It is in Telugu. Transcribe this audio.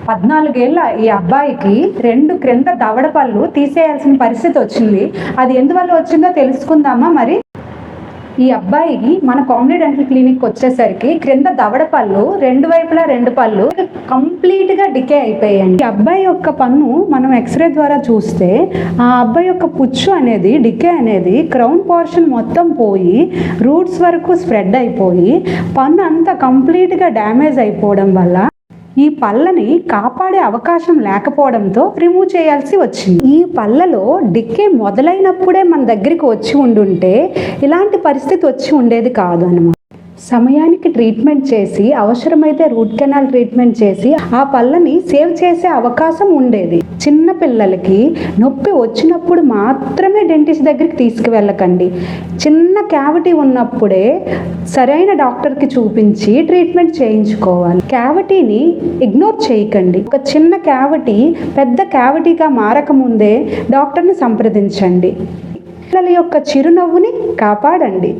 14 ఏళ్ళ ఈ అబ్బాయికి 2 క్రింద దవడ పళ్ళు తీసేయాల్సిన పరిస్థితి వచ్చింది. అది ఎందువల్ల వచ్చిందో తెలుసుకుందామా మరి. ఈ అబ్బాయికి మన కామినీ డెంటల్ క్లినిక్ వచ్చేసరికి క్రింద దవడ పళ్ళు 2 వైపులా 2 పళ్ళు కంప్లీట్ గా డికే అయిపోయాయండి. ఈ అబ్బాయి యొక్క పన్ను మనం ఎక్స్రే ద్వారా చూస్తే ఆ అబ్బాయి యొక్క పుచ్చు అనేది డికే అనేది క్రౌన్ పోర్షన్ మొత్తం పోయి రూట్స్ వరకు స్ప్రెడ్ అయిపోయి పన్ను అంతా కంప్లీట్ గా డ్యామేజ్ అయిపోవడం వల్ల ఈ పళ్ళని కాపాడే అవకాశం లేకపోవడంతో రిమూవ్ చేయాల్సి వచ్చింది. ఈ పళ్ళలో డిక్కే మొదలైనప్పుడే మన దగ్గరికి వచ్చి ఉండుంటే ఇలాంటి పరిస్థితి వచ్చి ఉండేది కాదు అన్నమాట. సమయానికి ట్రీట్మెంట్ చేసి అవసరమైతే రూట్ కెనాల్ ట్రీట్మెంట్ చేసి ఆ పళ్ళని సేవ్ చేసే అవకాశం ఉండేది. చిన్న పిల్లలకి నొప్పి వచ్చినప్పుడు మాత్రమే డెంటిస్ట్ దగ్గరికి తీసుకువెళ్ళకండి. చిన్న క్యావిటీ ఉన్నప్పుడే సరైన డాక్టర్కి చూపించి ట్రీట్మెంట్ చేయించుకోవాలి. క్యావిటీని ఇగ్నోర్ చేయకండి. ఒక చిన్న క్యావిటీ పెద్ద క్యావిటీగా మారకముందే డాక్టర్ని సంప్రదించండి. పిల్లల యొక్క చిరునవ్వుని కాపాడండి.